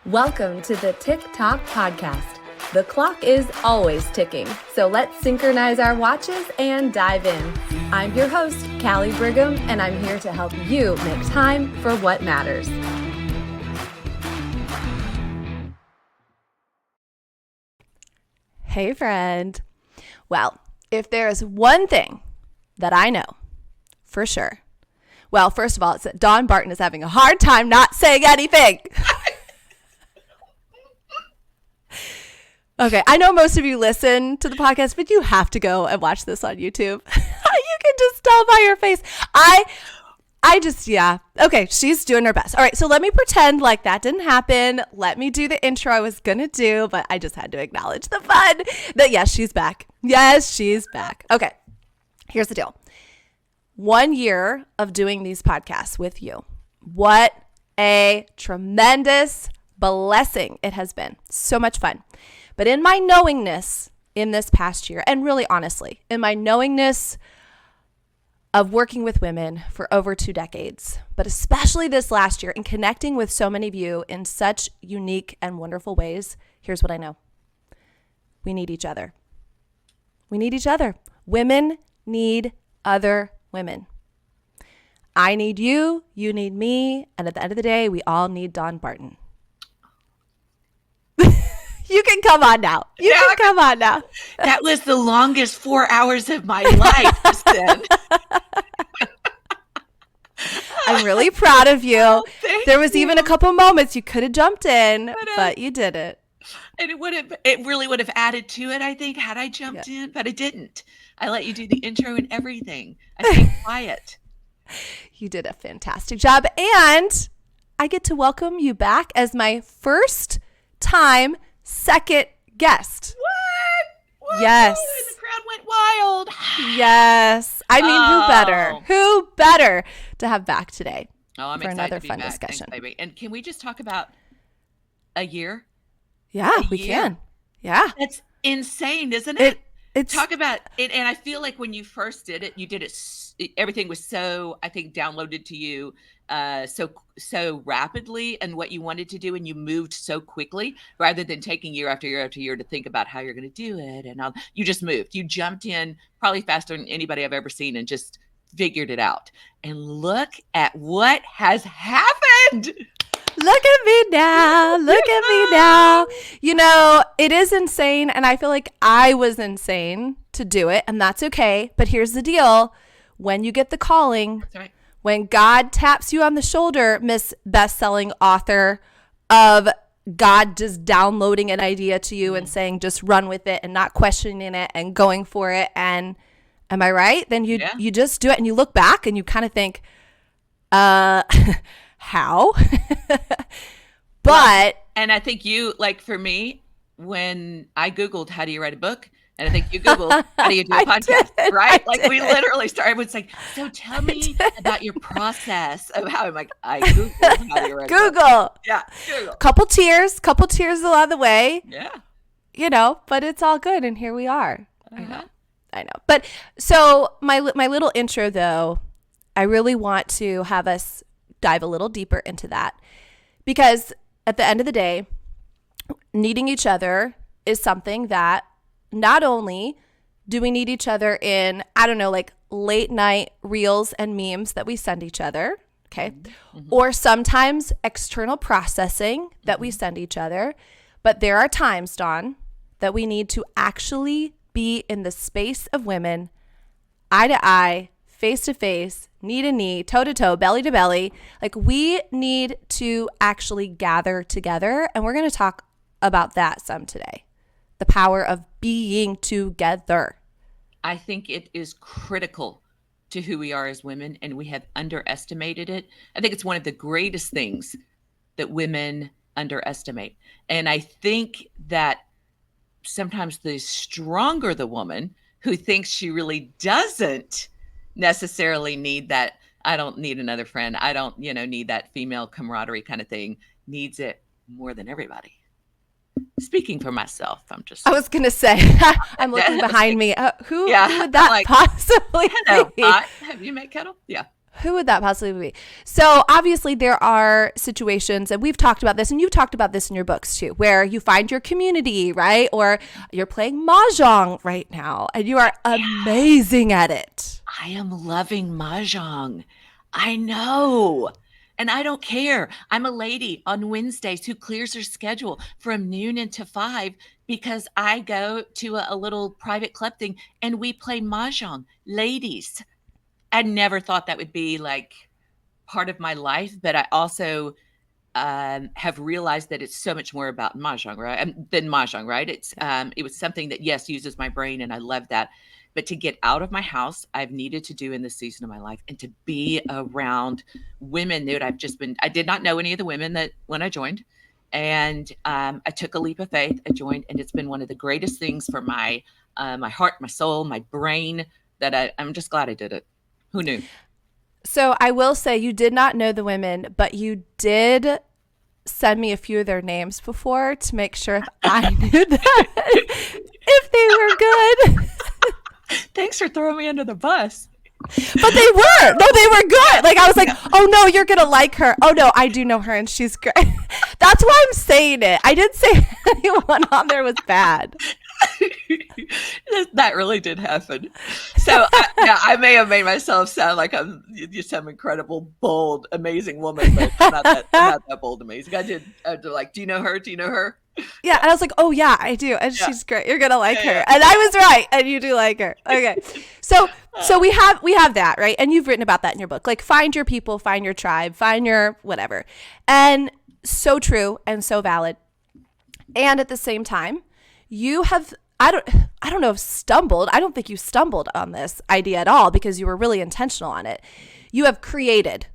Welcome to the Tick Tock Podcast. The clock is always ticking, so let's synchronize our watches and dive in. I'm your host, Callie Brigham, and I'm here to help you make time for what matters. Hey, friend. Well, if there's one thing that I know for sure, well, first of all, it's that Dawn Barton is having a hard time not saying anything. Okay, I know most of you listen to the podcast, but you have to go and watch this on YouTube. You can just tell by your face. Yeah. Okay, she's doing her best. All right, so let me pretend like that didn't happen. Let me do the intro I was going to do, but I just had to acknowledge the fun that yes, she's back. Yes, she's back. Okay, here's the deal. 1 year of doing these podcasts with you. What a tremendous blessing it has been. So much fun. But in my knowingness in this past year, and really honestly, in my knowingness of working with women for over 2 decades, but especially this last year and connecting with so many of you in such unique and wonderful ways, here's what I know. We need each other. We need each other. Women need other women. I need you, you need me, and at the end of the day, we all need Dawn Barton. You can come on now. You can come on now. That was the longest 4 hours of my life just then. I'm really proud of you. Oh, there was even a couple moments you could have jumped in, but you didn't. And it really would have added to it, I think, had I jumped in, but I didn't. I let you do the intro and everything. I stayed quiet. You did a fantastic job. And I get to welcome you back as my first time second guest. What? Yes. And the crowd went wild. Yes. I mean, who better? Who better to have back today I'm for excited another to be fun back. discussion? Thanks, baby. And can we just talk about a year? Yeah, we can. Yeah. That's insane, isn't it? It's Talk about it. And I feel like when you first did it, you did it, everything was so, I think, downloaded to you so rapidly and what you wanted to do, and you moved so quickly rather than taking year after year after year to think about how you're going to do it. And you just moved. You jumped in probably faster than anybody I've ever seen and just figured it out. And look at what has happened. Look at me now. Look at me now. You know, it is insane. And I feel like I was insane to do it. And that's okay. But here's the deal. When you get the calling, That's right. When God taps you on the shoulder, Miss Best-Selling Author of God just downloading an idea to you and saying, just run with it and not questioning it and going for it. And am I right? Then you just do it and you look back and you kind of think, how? But and I think you, like for me, when I Googled how do you write a book, and I think you Googled how do you do a podcast, right? We literally started. Everyone's like, so tell me about your process of how. I'm like, I Googled how do you write a book. Google. Yeah, Google. Couple tears along the way. Yeah. You know, but it's all good, and here we are. Uh-huh. I know. But so my little intro, though, I really want to have us dive a little deeper into that, because at the end of the day, needing each other is something that not only do we need each other in, I don't know, like late night reels and memes that we send each other, okay, or sometimes external processing that we send each other, but there are times, Dawn, that we need to actually be in the space of women, eye to eye, face to face, knee to knee, toe to toe, belly to belly. Like, we need to actually gather together, and we're going to talk about that some today. The power of being together. I think it is critical to who we are as women, and we have underestimated it. I think it's one of the greatest things that women underestimate. And I think that sometimes the stronger the woman who thinks she really doesn't necessarily need that, I don't need another friend, I don't, need that female camaraderie kind of thing, needs it more than everybody. Speaking for myself, I was going to say, I'm looking behind me. Who would that like, possibly hello, be? Have you met Kettle? Yeah. Who would that possibly be? So obviously there are situations, and we've talked about this, and you've talked about this in your books too, where you find your community, right? Or you're playing mahjong right now, and you are amazing at it. I am loving mahjong. I know. And I don't care. I'm a lady on Wednesdays who clears her schedule from noon until 5 because I go to a little private club thing and we play mahjong. Ladies. I never thought that would be like part of my life, but I also have realized that it's so much more about mahjong, right? Than mahjong, right? It was something that yes uses my brain, and I love that. But to get out of my house, I've needed to do in this season of my life, and to be around women that I did not know any of the women that when I joined, and I took a leap of faith. I joined, and it's been one of the greatest things for my my heart, my soul, my brain. I'm just glad I did it. Who knew? So I will say you did not know the women, but you did send me a few of their names before to make sure if I knew that if they were good. Thanks for throwing me under the bus. But they were. No, they were good. Like I was like, oh no, you're gonna like her. Oh no, I do know her and she's great. That's why I'm saying it. I didn't say anyone on there was bad. That really did happen. So I may have made myself sound like I'm just some incredible, bold, amazing woman, but I'm not that bold, amazing. I did like, do you know her? Do you know her? Yeah, and I was like, oh yeah, I do, and she's great. You're gonna like her, and I was right, and you do like her. Okay, so we have that, right, and you've written about that in your book, like find your people, find your tribe, find your whatever, and so true and so valid. And at the same time, you have I don't know if stumbled. I don't think you stumbled on this idea at all because you were really intentional on it. You have created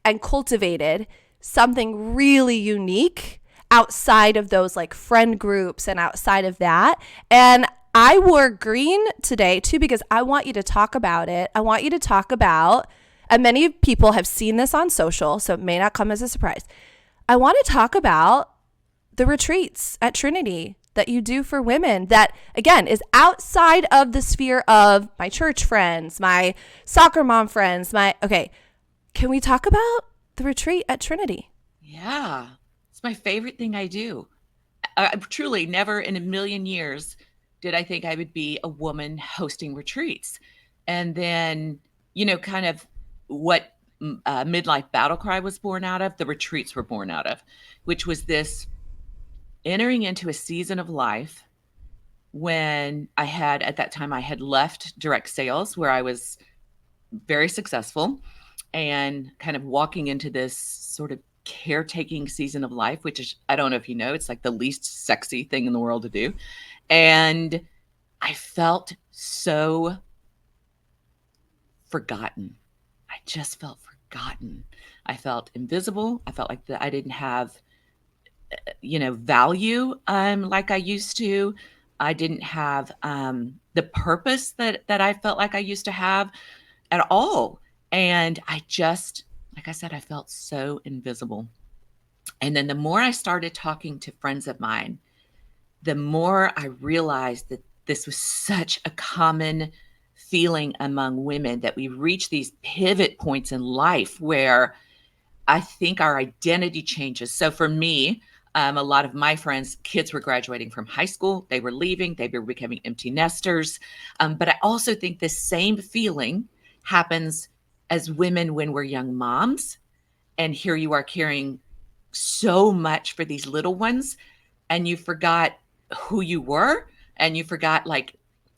and cultivated something really unique outside of those like friend groups and outside of that. And I wore green today too because I want you to talk about it. I want you to talk about, and many people have seen this on social, so it may not come as a surprise. I want to talk about the retreats at Trinity that you do for women that, again, is outside of the sphere of my church friends, my soccer mom friends, okay, can we talk about the retreat at Trinity? Yeah, it's my favorite thing I do. I truly never in a million years did I think I would be a woman hosting retreats. And then, kind of what Midlife Battle Cry was born out of, the retreats were born out of, which was this entering into a season of life when at that time I had left direct sales where I was very successful and kind of walking into this sort of caretaking season of life, which is, I don't know if you know, it's like the least sexy thing in the world to do. And I felt so forgotten. I just felt forgotten. I felt invisible. I felt like I didn't have value like I used to. I didn't have the purpose that I felt like I used to have at all. And I just, like I said, I felt so invisible. And then the more I started talking to friends of mine, the more I realized that this was such a common feeling among women, that we reach these pivot points in life where I think our identity changes. So for me, a lot of my friends, kids were graduating from high school. They were leaving. They were becoming empty nesters. But I also think the same feeling happens as women when we're young moms. And here you are caring so much for these little ones, and you forgot who you were, and you forgot, like,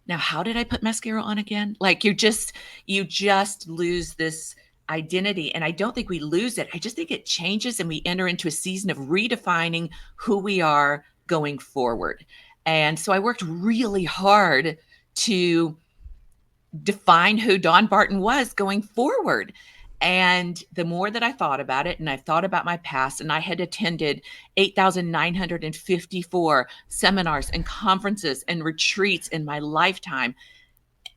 now how did I put mascara on again? Like you just lose this identity. And I don't think we lose it. I just think it changes and we enter into a season of redefining who we are going forward. And so I worked really hard to define who Dawn Barton was going forward. And the more that I thought about it, and I thought about my past, and I had attended 8,954 seminars and conferences and retreats in my lifetime.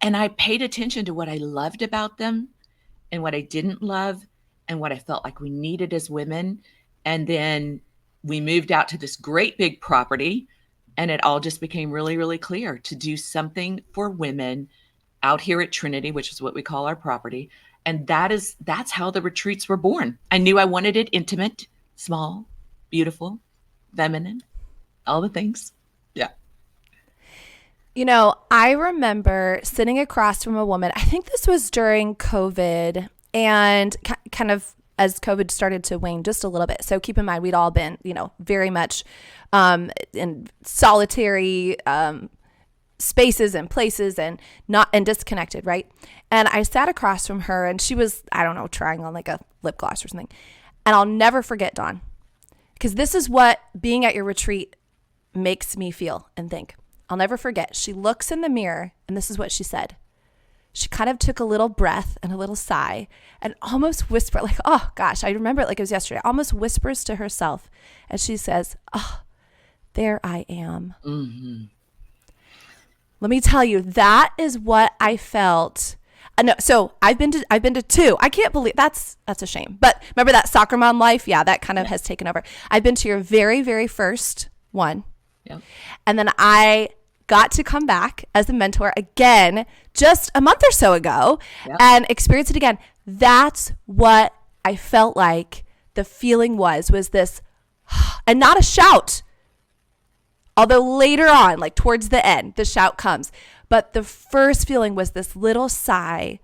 And I paid attention to what I loved about them and what I didn't love and what I felt like we needed as women. And then we moved out to this great big property, and it all just became really, really clear to do something for women out here at Trinity, which is what we call our property. And that's how the retreats were born. I knew I wanted it intimate, small, beautiful, feminine, all the things. Yeah. I remember sitting across from a woman. I think this was during COVID and kind of as COVID started to wane just a little bit. So keep in mind, we'd all been, very much in solitary spaces and places and disconnected, right? And I sat across from her and she was, I don't know, trying on like a lip gloss or something. And I'll never forget, Dawn, because this is what being at your retreat makes me feel and think. I'll never forget. She looks in the mirror and this is what she said. She kind of took a little breath and a little sigh and almost whispered, like, oh gosh, I remember it like it was yesterday, almost whispers to herself. And she says, oh, there I am. Mm-hmm. Let me tell you, that is what I felt. No, so I've been to two. I can't believe that's a shame. But remember that soccer mom life? Yeah, that kind of has taken over. I've been to your very, very first one. Yep. And then I got to come back as a mentor again just a month or so ago. Yep. And experience it again. That's what I felt like the feeling was this, and not a shout. Although later on, like towards the end, the shout comes. But the first feeling was this little sigh.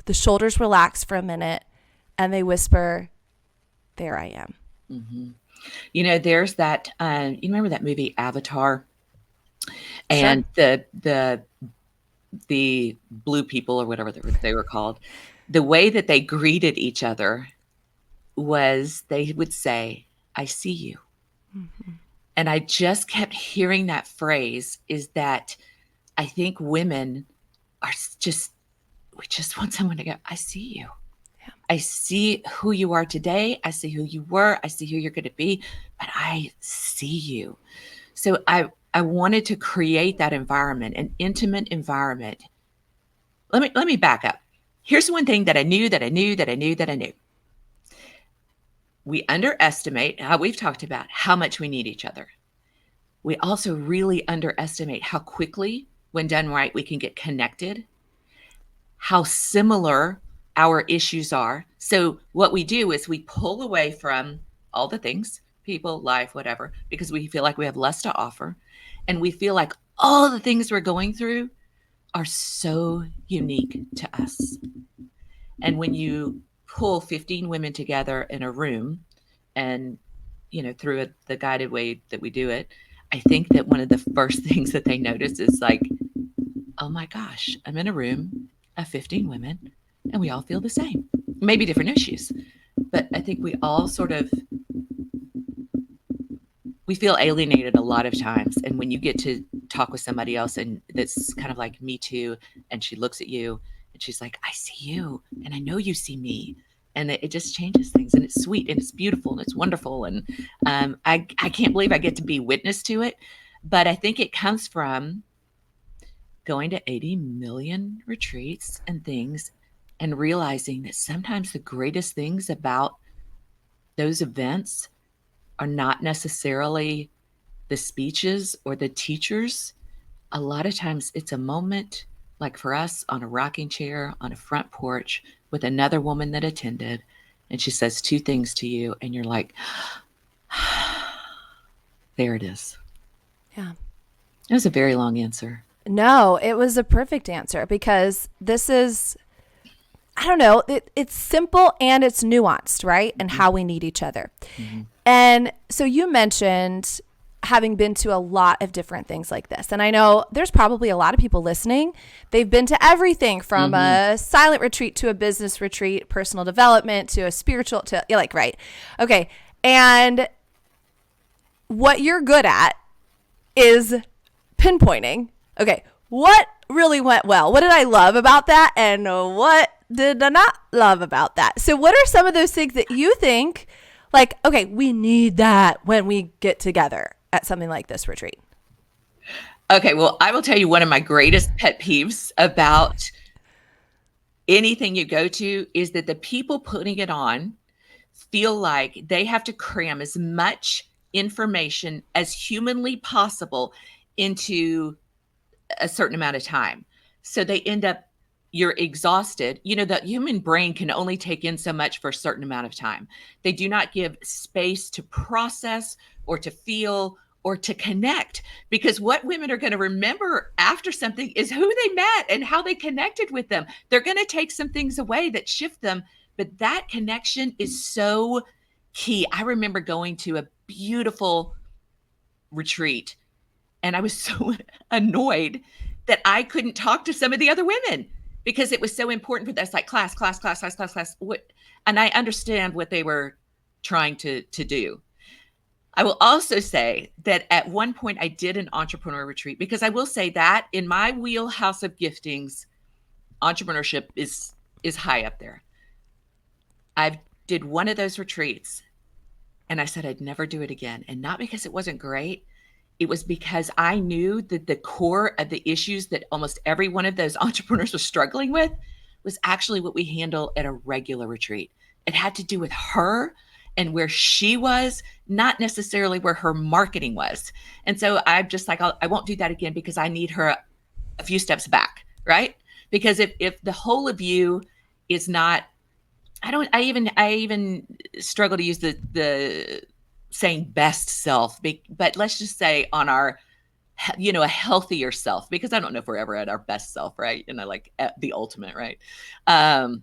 The shoulders relax for a minute and they whisper, there I am. Mm-hmm. There's that, you remember that movie Avatar? And sure. the blue people or whatever they were called, the way that they greeted each other was they would say, I see you. Mm-hmm. And I just kept hearing that phrase, is that I think women we just want someone to go, I see you. Yeah. I see who you are today. I see who you were. I see who you're going to be, but I see you. So I wanted to create that environment, an intimate environment. Let me back up. Here's one thing that I knew. We underestimate how we've talked about how much we need each other. We also really underestimate how quickly, when done right, we can get connected, how similar our issues are. So what we do is we pull away from all the things, people, life, whatever, because we feel like we have less to offer. And we feel like all the things we're going through are so unique to us. And when you pull 15 women together in a room and, through the guided way that we do it, I think that one of the first things that they notice is like, oh my gosh, I'm in a room of 15 women and we all feel the same, maybe different issues, but I think we all we feel alienated a lot of times. And when you get to talk with somebody else and that's kind of like me too, and she looks at you and she's like, I see you and I know you see me. And it just changes things, and it's sweet and it's beautiful and it's wonderful. And I can't believe I get to be witness to it. But I think it comes from going to 80 million retreats and things and realizing that sometimes the greatest things about those events are not necessarily the speeches or the teachers. A lot of times it's a moment, like for us, on a rocking chair, on a front porch with another woman that attended, and she says two things to you and you're like, there it is. Yeah. It was a very long answer. No, it was a perfect answer, because this is, I don't know, it's simple and it's nuanced, right? And how we need each other. Mm-hmm. And so you mentioned having been to a lot of different things like this. And I know there's probably a lot of people listening. They've been to everything from a silent retreat to a business retreat, personal development to a spiritual, to right. Okay. And what you're good at is pinpointing. Okay. What really went well? What did I love about that? And what did I not love about that? So what are some of those things that you think like, okay, we need that when we get together at something like this retreat? Okay, well, I will tell you one of my greatest pet peeves about anything you go to is that the people putting it on feel like they have to cram as much information as humanly possible into a certain amount of time. So they end up you're exhausted. The human brain can only take in so much for a certain amount of time. They do not give space to process or to feel or to connect, because what women are going to remember after something is who they met and how they connected with them. They're going to take some things away that shift them, but that connection is so key. I remember going to a beautiful retreat, and I was so annoyed that I couldn't talk to some of the other women because it was so important for us, like class. And I understand what they were trying to do. I will also say that at one point I did an entrepreneur retreat, because I will say that in my wheelhouse of giftings, entrepreneurship is high up there. I did one of those retreats and I said I'd never do it again. And not because it wasn't great. It was because I knew that the core of the issues that almost every one of those entrepreneurs was struggling with was actually what we handle at a regular retreat. It had to do with her and where she was, not necessarily where her marketing was. And so I'm just like, I won't do that again, because I need her a few steps back, right? Because if the whole of you is not, I even struggle to use the saying best self, but let's just say on our, a healthier self, because I don't know if we're ever at our best self, right? Like at the ultimate, right?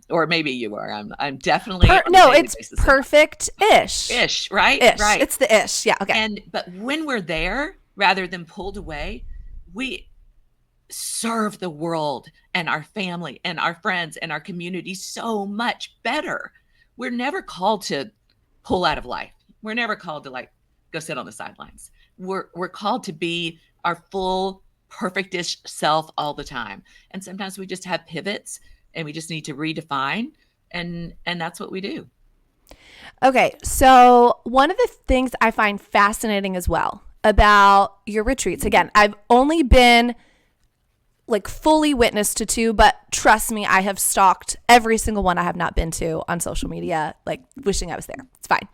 Or maybe you are. I'm definitely no, it's perfect-ish. Ish, right? Ish. Right. It's the ish. Yeah. Okay. But when we're there, rather than pulled away, we serve the world and our family and our friends and our community so much better. We're never called to pull out of life. We're never called to like go sit on the sidelines. We're called to be our full perfect-ish self all the time. And sometimes we just have pivots and we just need to redefine, and that's what we do. Okay. So one of the things I find fascinating as well about your retreats, again, I've only been like fully witness to 2, but trust me, I have stalked every single one I have not been to on social media, like wishing I was there. It's fine.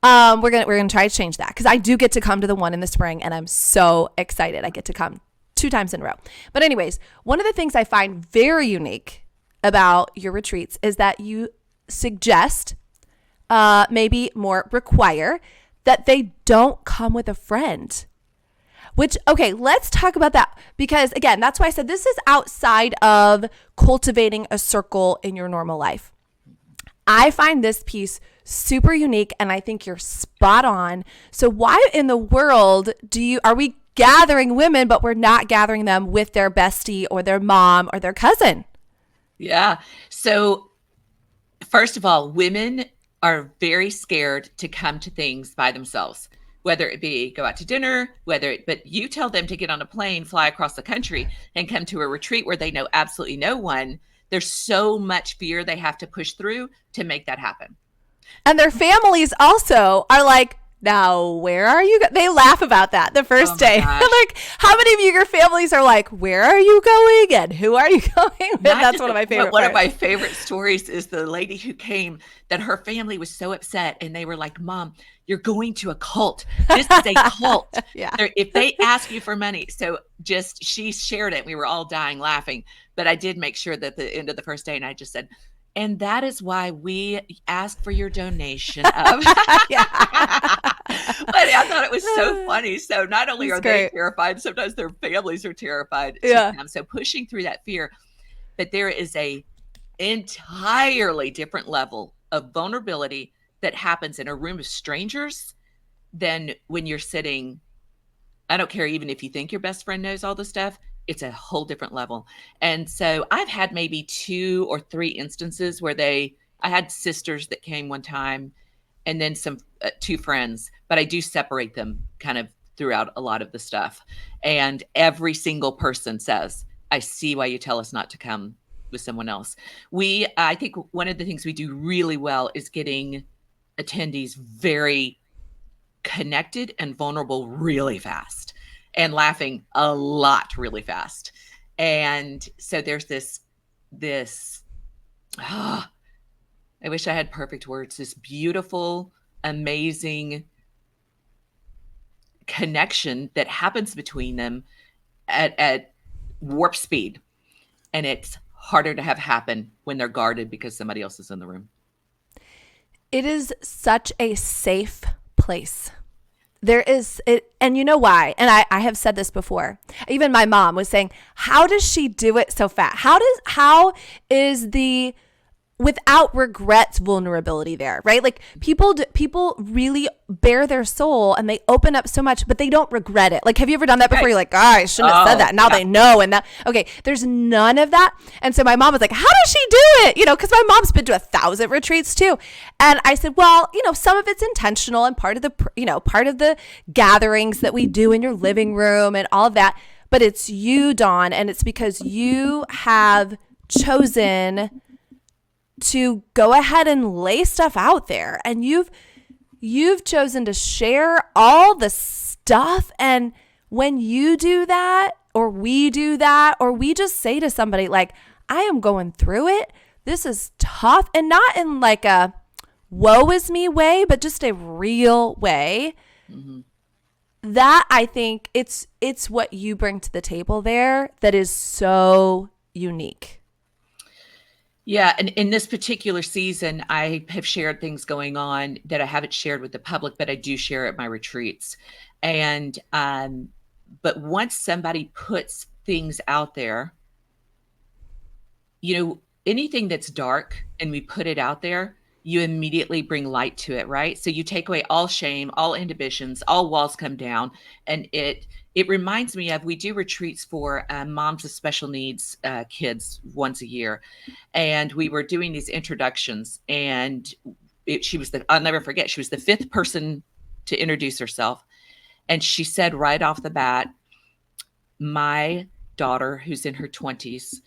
We're gonna try to change that, because I do get to come to the one in the spring and I'm so excited. I get to come 2 times in a row. But anyways, one of the things I find very unique about your retreats is that you suggest, maybe more require, that they don't come with a friend. Which, okay, let's talk about that, because again, that's why I said this is outside of cultivating a circle in your normal life. I find this piece super unique, and I think you're spot on. So why in the world are we gathering women, but we're not gathering them with their bestie or their mom or their cousin? Yeah. So first of all, women are very scared to come to things by themselves, whether it be go out to dinner, but you tell them to get on a plane, fly across the country, and come to a retreat where they know absolutely no one. There's so much fear they have to push through to make that happen. And their families also are like, now, where are you? They laugh about that the first day. Like, how many of your families are like, where are you going and who are you going with? That's one of my favorite One of my favorite stories is the lady who came, that her family was so upset and they were like, Mom, you're going to a cult. This is a cult. Yeah. If they ask you for money. So she shared it. We were all dying laughing. But I did make sure that at the end of the first day, and I just said, and that is why we ask for your donation of. But I thought it was so funny. So not only are they terrified, sometimes their families are terrified. Yeah. So pushing through that fear, but there is a entirely different level of vulnerability that happens in a room of strangers than when you're sitting. I don't care even if you think your best friend knows all the stuff. It's a whole different level. And so I've had maybe 2 or 3 instances where I had sisters that came one time, and then some 2 friends, but I do separate them kind of throughout a lot of the stuff. And every single person says, I see why you tell us not to come with someone else. I think one of the things we do really well is getting attendees very connected and vulnerable really fast, and laughing a lot really fast. And so there's this, I wish I had perfect words, this beautiful, amazing connection that happens between them at warp speed. And it's harder to have happen when they're guarded because somebody else is in the room. It is such a safe place. There is it, and you know why? And I have said this before. Even my mom was saying, how does she do it so fast? How is the without regrets vulnerability there, right? Like people really bare their soul and they open up so much, but they don't regret it. Like, have you ever done that before? You're like, I shouldn't have said that. Now they know. And that, okay, there's none of that. And so my mom was like, how does she do it? Because my mom's been to 1,000 retreats too. And I said, well, some of it's intentional and part of the gatherings that we do in your living room and all of that. But it's you, Dawn, and it's because you have chosen to go ahead and lay stuff out there, and you've chosen to share all the stuff. And when you do that, or we do that, or we just say to somebody like, I am going through it, this is tough, and not in like a woe is me way, but just a real way, that I think it's what you bring to the table there that is so unique. Yeah. And in this particular season, I have shared things going on that I haven't shared with the public, but I do share at my retreats. And, but once somebody puts things out there, anything that's dark and we put it out there, you immediately bring light to it, right? So you take away all shame, all inhibitions, all walls come down. And it reminds me of, we do retreats for moms with special needs kids once a year. And we were doing these introductions, and I'll never forget, she was the 5th person to introduce herself. And she said right off the bat, my daughter, who's in her 20s,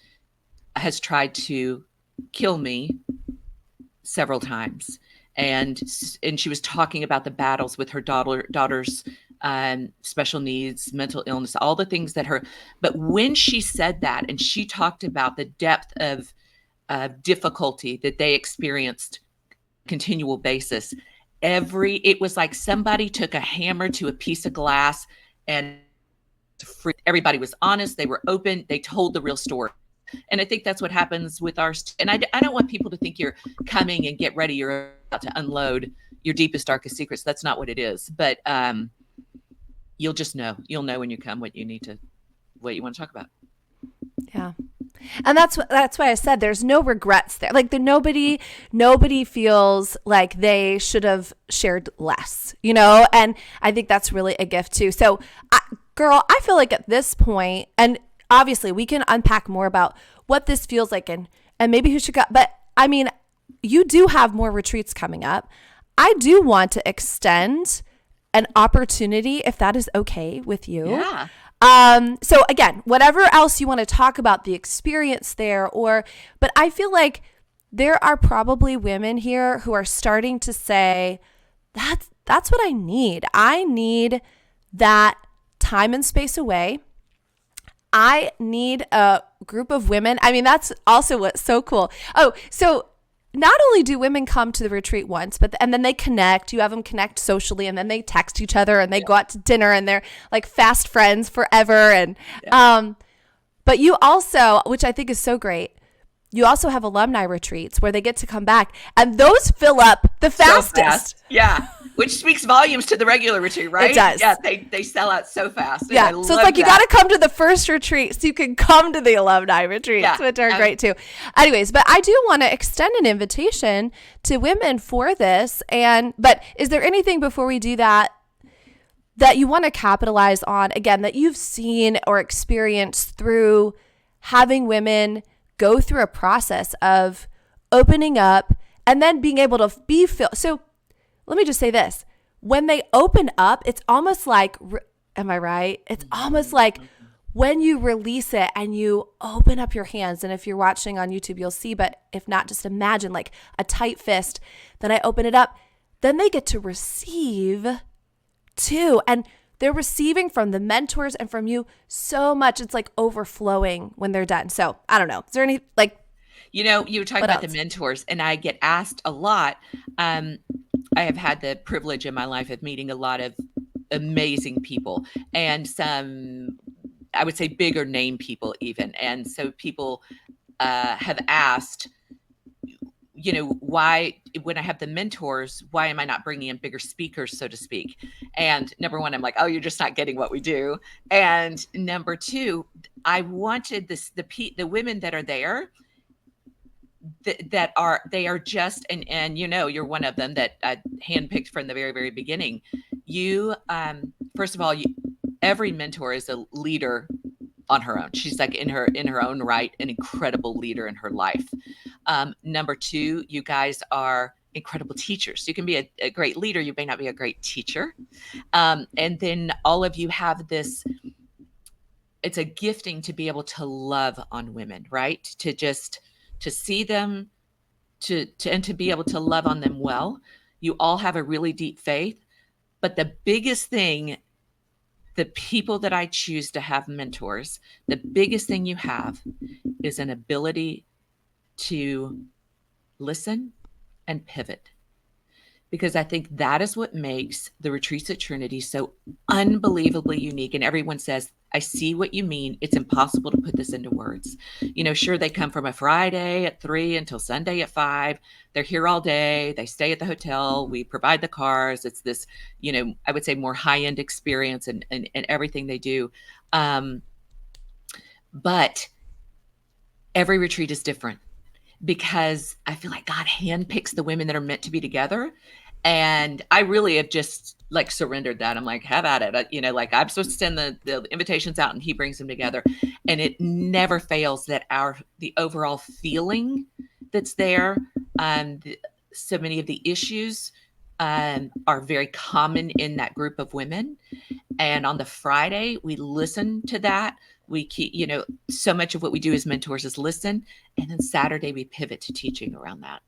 has tried to kill me several times. And she was talking about the battles with her daughter's special needs, mental illness, all the things but when she said that, and she talked about the depth of difficulty that they experienced continual basis, it was like somebody took a hammer to a piece of glass, and everybody was honest. They were open. They told the real story. And I think that's what happens with and I don't want people to think you're coming and get ready, you're about to unload your deepest, darkest secrets. That's not what it is. But you'll just know. You'll know when you come what you want to talk about. Yeah. And that's why I said there's no regrets there. Like nobody feels like they should have shared less, and I think that's really a gift too. So girl, I feel like at this point, and obviously we can unpack more about what this feels like and maybe who should go, but I mean, you do have more retreats coming up. I do want to extend an opportunity, if that is okay with you. Yeah. So again, whatever else you want to talk about the experience there, but I feel like there are probably women here who are starting to say, that's what I need. I need that time and space away. I need a group of women. I mean, that's also what's so cool. Oh, so not only do women come to the retreat once, and then they connect, you have them connect socially, and then they text each other and they go out to dinner and they're like fast friends forever. And, but you also, which I think is so great, you also have alumni retreats where they get to come back, and those fill up the fastest. So fast. Yeah. Which speaks volumes to the regular retreat, right? It does. Yeah, they sell out so fast. Yeah, so it's like you got to come to the first retreat so you can come to the alumni retreats, which are great too. Anyways, but I do want to extend an invitation to women for this. But is there anything before we do that you want to capitalize on, again, that you've seen or experienced through having women go through a process of opening up and then being able to be filled? So let me just say this. When they open up, it's almost like, am I right? It's almost like when you release it and you open up your hands, and if you're watching on YouTube, you'll see, but if not, just imagine like a tight fist. Then I open it up. Then they get to receive too. And they're receiving from the mentors and from you so much. It's like overflowing when they're done. So I don't know. Is there any you were talking about the mentors, and I get asked a lot. I have had the privilege in my life of meeting a lot of amazing people, and some, I would say, bigger name people even. And so people have asked, why, when I have the mentors, why am I not bringing in bigger speakers, so to speak? And number one, I'm like, oh, you're just not getting what we do. And number two, I wanted the women that are there, they are just, and you're one of them that I handpicked from the very, very beginning. You, first of all, every mentor is a leader on her own. She's like in her own right, an incredible leader in her life. Number two, you guys are incredible teachers. You can be a great leader. You may not be a great teacher. And then all of you have this, it's a gifting to be able to love on women, right? To see them, and to be able to love on them well. You all have a really deep faith, but the biggest thing, the people that I choose to have mentors, the biggest thing you have is an ability to listen and pivot. Because I think that is what makes the retreats at Trinity so unbelievably unique. And everyone says, I see what you mean. It's impossible to put this into words. Sure, they come from a Friday at 3 until Sunday at 5. They're here all day. They stay at the hotel. We provide the cars. It's this, I would say more high-end experience and everything they do. But every retreat is different, because I feel like God handpicks the women that are meant to be together. And I really have just like surrendered that. I'm like, have at it. Like I'm supposed to send the invitations out and he brings them together. And it never fails that the overall feeling that's there, so many of the issues are very common in that group of women. And on the Friday, we listen to that. We keep, so much of what we do as mentors is listen. And then Saturday, we pivot to teaching around that.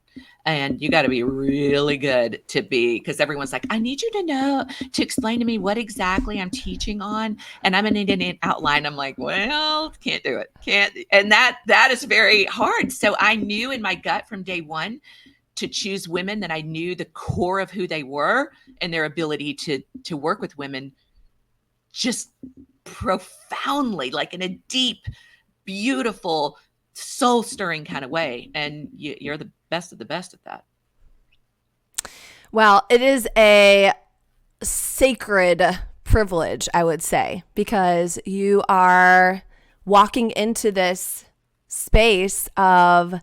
And you got to be really good because everyone's like, I need you to explain to me what exactly I'm teaching on. And I'm going to need an outline. I'm like, well, can't do it. Can't. And that is very hard. So I knew in my gut from day one to choose women that I knew the core of who they were and their ability to work with women just profoundly, like in a deep, beautiful, soul-stirring kind of way. And you're the best of the best at that. Well, it is a sacred privilege, I would say, because you are walking into this space of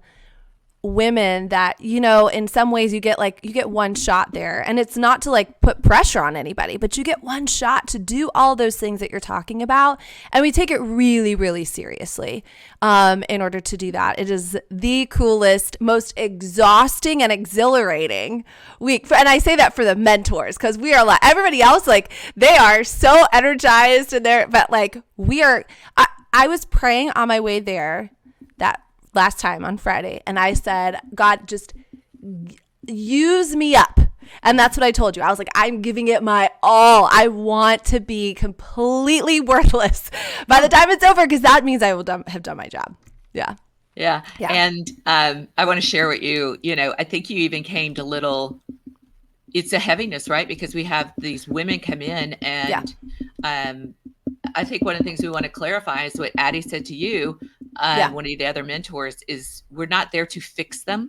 women that, in some ways you get one shot there, and it's not to like put pressure on anybody, but you get one shot to do all those things that you're talking about. And we take it really, really seriously. In order to do that, it is the coolest, most exhausting and exhilarating week. And I say that for the mentors, because we are everybody else, like they are so energized and I was praying on my way there that last time on Friday, and I said, God, just use me up. And that's what I told you. I was like, I'm giving it my all. I want to be completely worthless by the time it's over, because that means I will have done my job. Yeah. Yeah. And I want to share with you, I think you even came to it's a heaviness, right? Because we have these women come in and I think one of the things we want to clarify is what Addie said to you, one of the other mentors, is we're not there to fix them.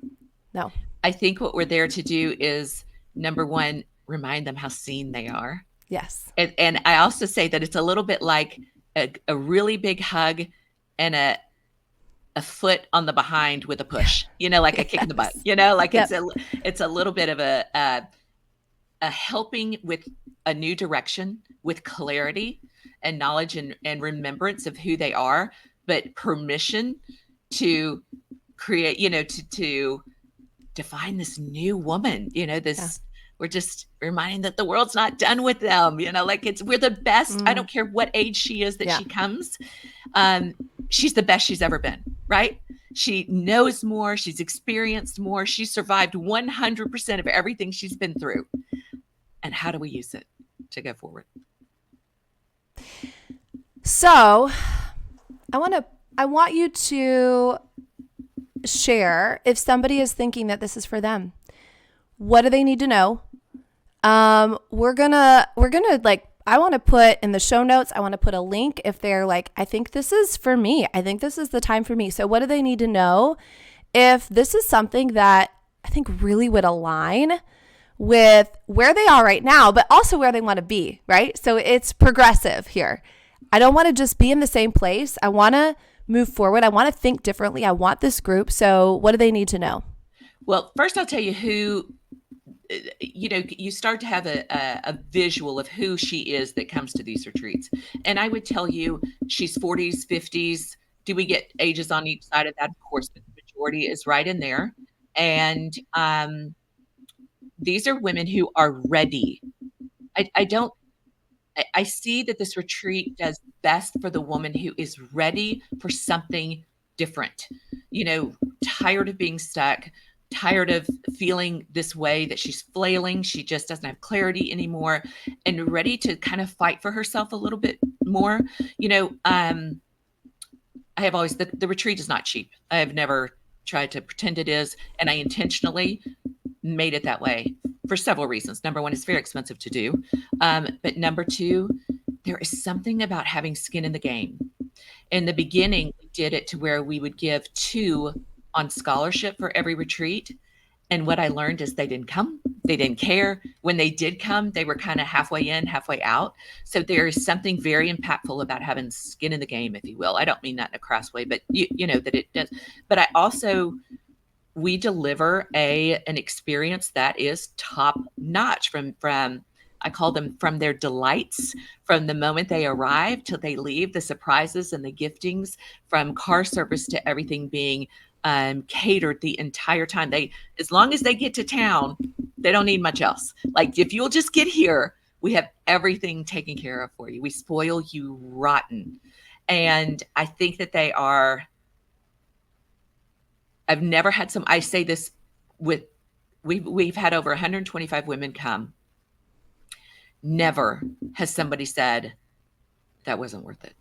No. I think what we're there to do is, number one, remind them how seen they are. Yes. And I also say that it's a little bit like a really big hug and a foot on the behind with a push, like a kick in the butt, it's a little bit of a helping with a new direction, with clarity and knowledge and remembrance of who they are, but permission to create, to define this new woman, we're just reminding that the world's not done with them, we're the best. I don't care what age she is that she comes. She's the best she's ever been, right? She knows more. She's experienced more. She survived 100% of everything she's been through. And how do we use it to go forward? So I want you to share, if somebody is thinking that this is for them, what do they need to know? We're gonna I want to put in the show notes, I want to put a link if they're like, I think this is for me. I think this is the time for me. So what do they need to know if this is something that I think really would align with where they are right now, but also where they want to be, right? So it's progressive here. I don't want to just be in the same place. I want to move forward. I want to think differently. I want this group. So what do they need to know? Well, first I'll tell you who, you start to have a visual of who she is that comes to these retreats. And I would tell you she's 40s, 50s. Do we get ages on each side of that? Of course, but the majority is right in there. And these are women who are ready. I see that this retreat does best for the woman who is ready for something different, tired of being stuck, tired of feeling this way that she's flailing. She just doesn't have clarity anymore and ready to kind of fight for herself a little bit more. I have always, the retreat is not cheap. I have never tried to pretend it is. And I intentionally made it that way for several reasons. Number one, it's very expensive to do. But number two, there is something about having skin in the game. In the beginning, we did it to where we would give 2 on scholarship for every retreat. And what I learned is they didn't come. They didn't care. When they did come, they were kind of halfway in, halfway out. So there is something very impactful about having skin in the game, if you will. I don't mean that in a crass way, but you know that it does. But I also, we deliver an experience that is top notch from I call them from their delights, from the moment they arrive till they leave, the surprises and the giftings, from car service to everything being catered the entire time. As long as they get to town, they don't need much else. Like, if you'll just get here, we have everything taken care of for you. We spoil you rotten. And I think that they are, I've never had I say this we've had over 125 women come. Never has somebody said that wasn't worth it.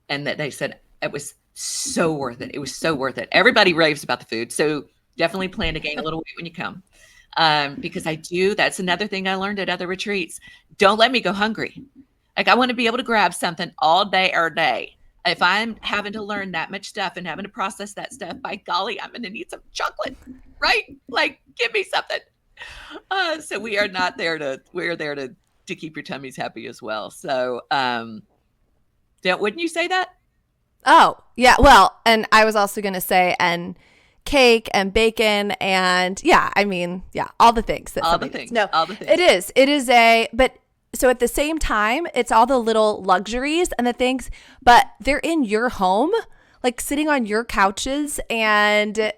And that they said it was so worth it. It was so worth it. Everybody raves about the food. So definitely plan to gain a little weight when you come. Because that's another thing I learned at other retreats. Don't let me go hungry. Like, I want to be able to grab something all day or day. If I'm having to learn that much stuff and having to process that stuff, by golly, I'm going to need some chocolate, right? Like, give me something. So we're there to keep your tummies happy as well. So, wouldn't you say that? Oh, yeah. Well, and I was also going to say, and cake and bacon and all the things. All the things. No, all the things. It is but so at the same time, it's all the little luxuries and the things, but they're in your home, like sitting on your couches and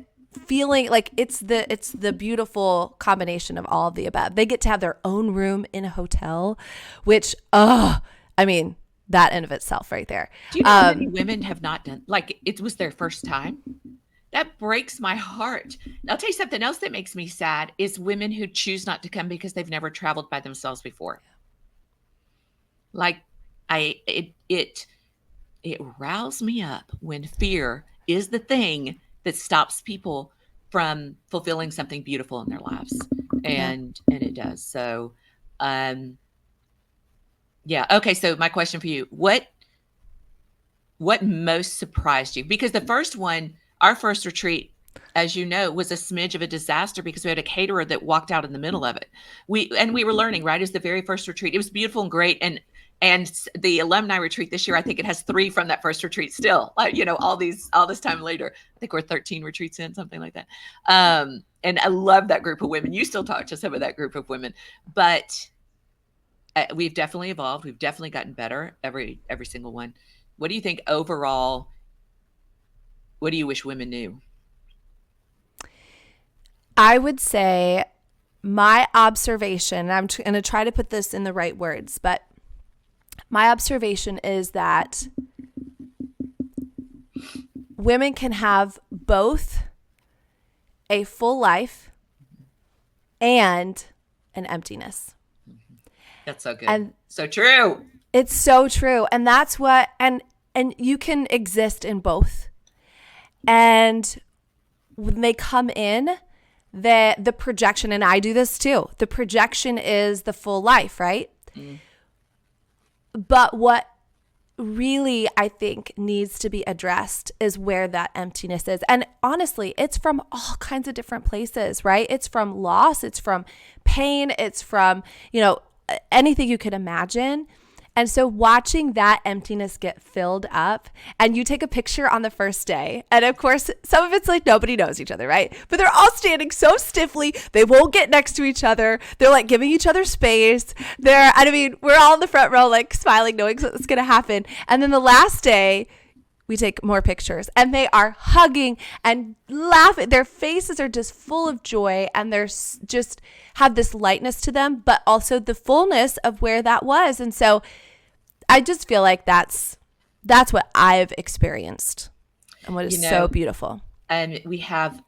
feeling like it's the beautiful combination of all of the above. They get to have their own room in a hotel, which, that in of itself right there. Do you know how many women have not done, like, it was their first time? That breaks my heart. I'll tell you something else that makes me sad is women who choose not to come because they've never traveled by themselves before. Like, it riles me up when fear is the thing that stops people from fulfilling something beautiful in their lives. And it does. So, Okay. So my question for you, what most surprised you? Because the first one, our first retreat, as you know, was a smidge of a disaster because we had a caterer that walked out in the middle of it. We were learning, right? As the very first retreat, it was beautiful and great. And the alumni retreat this year, I think it has 3 from that first retreat still, all this time later. I think we're 13 retreats in, something like that. And I love that group of women. You still talk to some of that group of women, but we've definitely evolved. We've definitely gotten better, every single one. What do you think overall? What do you wish women knew? I would say my observation, I'm going to try to put this in the right words, but my observation is that women can have both a full life and an emptiness. That's so good. And so true. It's so true. And that's what, and you can exist in both. And when they come in, the projection, and I do this too, the projection is the full life, right? Mm. But what really I think needs to be addressed is where that emptiness is. And honestly, it's from all kinds of different places, right? It's from loss, it's from pain, it's from, anything you could imagine. And so watching that emptiness get filled up, and you take a picture on the first day. And of course, some of it's like nobody knows each other, right? But they're all standing so stiffly. They won't get next to each other. They're like giving each other space. We're all in the front row, like smiling, knowing what's going to happen. And then the last day, we take more pictures and they are hugging and laughing. Their faces are just full of joy, and they're just have this lightness to them, but also the fullness of where that was. And so I just feel like that's what I've experienced and what is so beautiful. And we have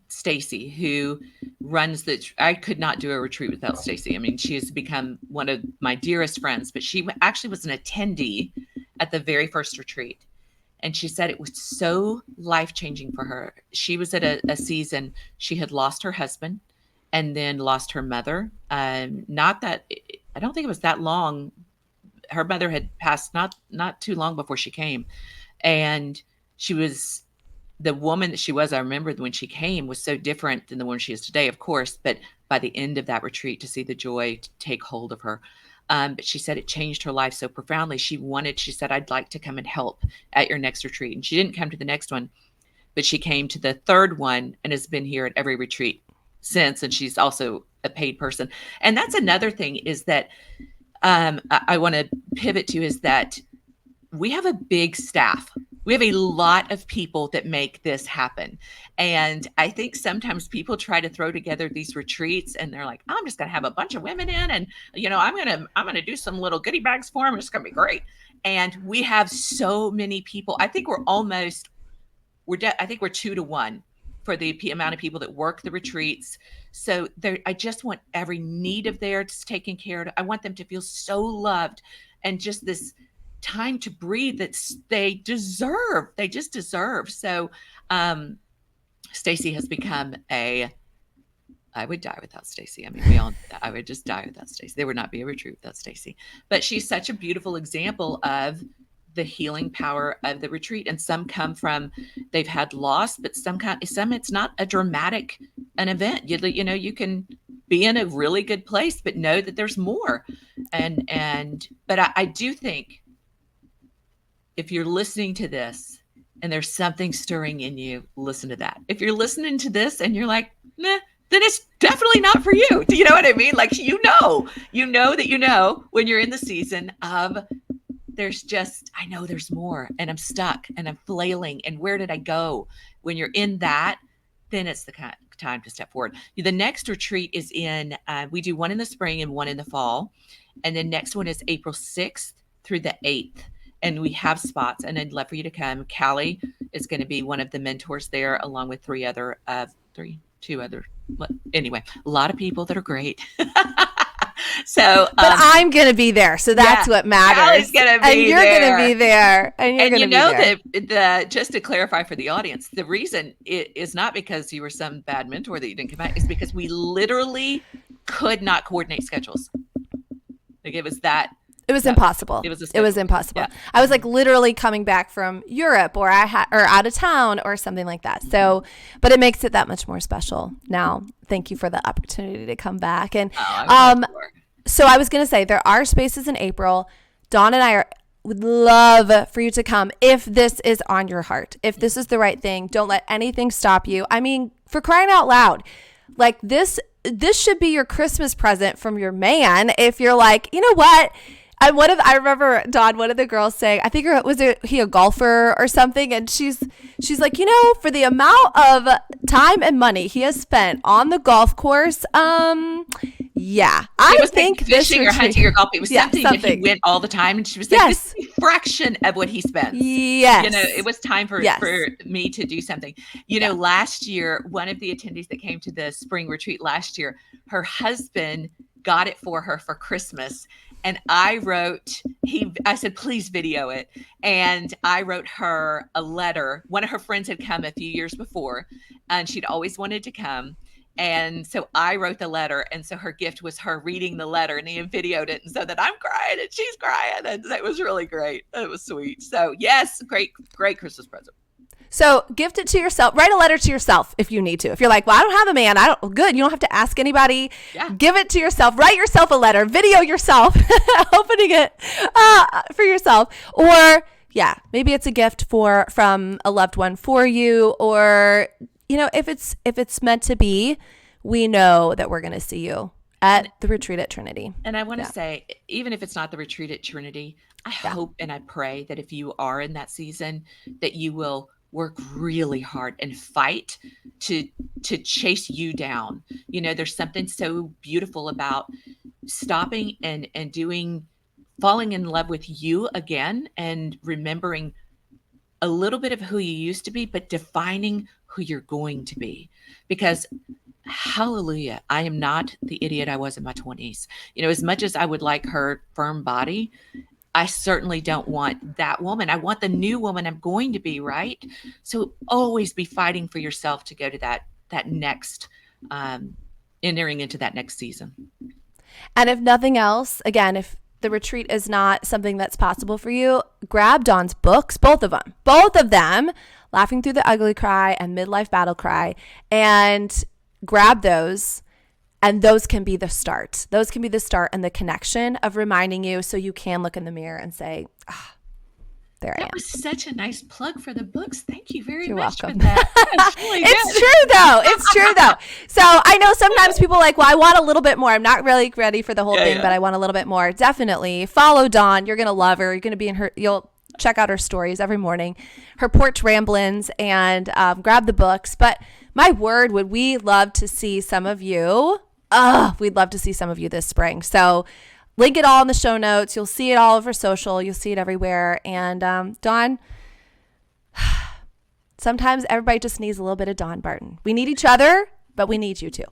Stacy, who runs I could not do a retreat without Stacy. I mean, she has become one of my dearest friends, but she actually was an attendee at the very first retreat. And she said it was so life-changing for her. She was at a season, she had lost her husband and then lost her mother. I don't think it was that long. Her mother had passed not too long before she came. And she was, the woman that she was, I remember when she came, was so different than the one she is today, of course. But by the end of that retreat, to see the joy take hold of her. But she said it changed her life so profoundly. She said, I'd like to come and help at your next retreat. And she didn't come to the next one, but she came to the third one and has been here at every retreat since. And she's also a paid person. And that's another thing is that I want to pivot to is that we have a big staff. We have a lot of people that make this happen. And I think sometimes people try to throw together these retreats and they're like, I'm just going to have a bunch of women in and, I'm going to do some little goodie bags for them. It's going to be great. And we have so many people. I think we're 2-to-1 for the amount of people that work the retreats. So I just want every need of theirs taken care of. I want them to feel so loved and just this time to breathe that they just deserve. So Stacy has become I would die without Stacy. I mean, I would just die without Stacy. There would not be a retreat without Stacy. But she's such a beautiful example of the healing power of the retreat. And some come from, they've had loss, but some it's not a dramatic an event. You can be in a really good place, but know that there's more. But I do think if you're listening to this and there's something stirring in you, listen to that. If you're listening to this and you're like, nah, then it's definitely not for you. Do you know what I mean? Like, that when you're in the season of I know there's more and I'm stuck and I'm flailing and where did I go? When you're in that, then it's the time to step forward. The next retreat is we do one in the spring and one in the fall. And the next one is April 6th through the 8th. And we have spots, and I'd love for you to come. Callie is going to be one of the mentors there, along with two other. Anyway, a lot of people that are great. So, but I'm going to be there, so that's what matters. Callie's going to be and you're going to be there, and you're going to be there. That just to clarify for the audience, the reason it is not because you were some bad mentor that you didn't come back, is because we literally could not coordinate schedules. Like it was that. It was impossible. It was impossible. Yeah. I was like literally coming back from Europe or out of town or something like that. So, but it makes it that much more special now. Thank you for the opportunity to come back. And so I was going to say there are spaces in April. Dawn and I would love for you to come if this is on your heart. If this is the right thing, don't let anything stop you. I mean, for crying out loud, like this should be your Christmas present from your man. If you're like, you know what? I remember, Dawn, one of the girls saying, I think he a golfer or something, and she's like, for the amount of time and money he has spent on the golf course, yeah, I think fishing or hunting or golfing. It was something that he went all the time, and she was like, this is a fraction of what he spends. Yes, it was time for me to do something. Last year, one of the attendees that came to the spring retreat last year, her husband got it for her for Christmas. And I said, please video it. And I wrote her a letter. One of her friends had come a few years before and she'd always wanted to come. And so I wrote the letter. And so her gift was her reading the letter, and he videoed it. And so that I'm crying and she's crying. And it was really great. It was sweet. So yes, great Christmas present. So gift it to yourself. Write a letter to yourself if you need to. If you're like, well, I don't have a man. Good. You don't have to ask anybody. Yeah. Give it to yourself. Write yourself a letter. Video yourself opening it for yourself. Or yeah, maybe it's a gift from a loved one for you. Or, if it's meant to be, we know that we're going to see you at the retreat at Trinity. And I want to say, even if it's not the retreat at Trinity, I hope and I pray that if you are in that season, that you will work really hard and fight to chase you down. There's something so beautiful about stopping and falling in love with you again and remembering a little bit of who you used to be, but defining who you're going to be. Because hallelujah, I am not the idiot I was in my 20s. As much as I would like her firm body, I certainly don't want that woman. I want the new woman I'm going to be, right? So always be fighting for yourself to go to that next, entering into that next season. And if nothing else, again, if the retreat is not something that's possible for you, grab Dawn's books, both of them, Laughing Through the Ugly Cry and Midlife Battle Cry, and grab those. And those can be the start. Those can be the start and the connection of reminding you, so you can look in the mirror and say, there I am. That was such a nice plug for the books. Thank you very You're much welcome. for that. That's really It's true though. So I know sometimes people are like, well, I want a little bit more. I'm not really ready for the whole thing, but I want a little bit more. Definitely follow Dawn. You're going to love her. You're going to be you'll check out her stories every morning, her porch ramblings, and grab the books. But my word, would we love to see some of you. We'd love to see some of you this spring. So link it all in the show notes. You'll see it all over social. You'll see it everywhere. And Dawn, sometimes everybody just needs a little bit of Dawn Barton. We need each other, but we need you too.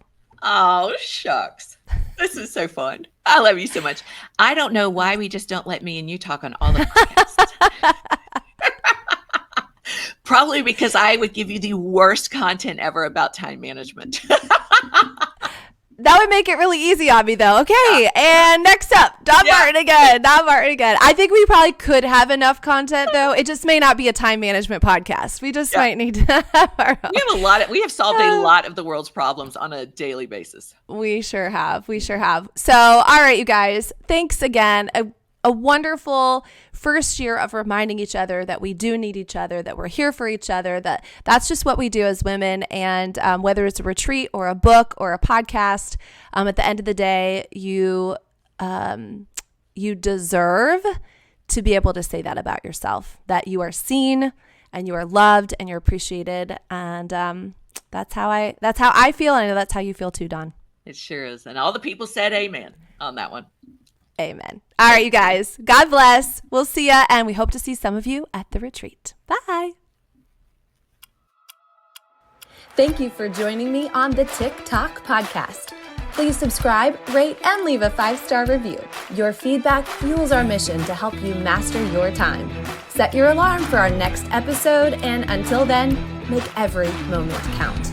Oh, shucks. This is so fun. I love you so much. I don't know why we just don't let me and you talk on all the podcasts. Probably because I would give you the worst content ever about time management. That would make it really easy on me, though. Okay, and next up, Dawn Barton again. I think we probably could have enough content, though. It just may not be a time management podcast. We just might need to have our own. We have solved a lot of the world's problems on a daily basis. We sure have. So, all right, you guys. Thanks again. A wonderful first year of reminding each other that we do need each other, that we're here for each other, that's just what we do as women. And whether it's a retreat or a book or a podcast, at the end of the day, you deserve to be able to say that about yourself, that you are seen and you are loved and you're appreciated. And that's how I feel. And I know that's how you feel too, Dawn. It sure is. And all the people said amen on that one. Amen. All right, you guys. God bless. We'll see ya, and we hope to see some of you at the retreat. Bye. Thank you for joining me on the TikTok podcast. Please subscribe, rate, and leave a 5-star review. Your feedback fuels our mission to help you master your time. Set your alarm for our next episode, and until then, make every moment count.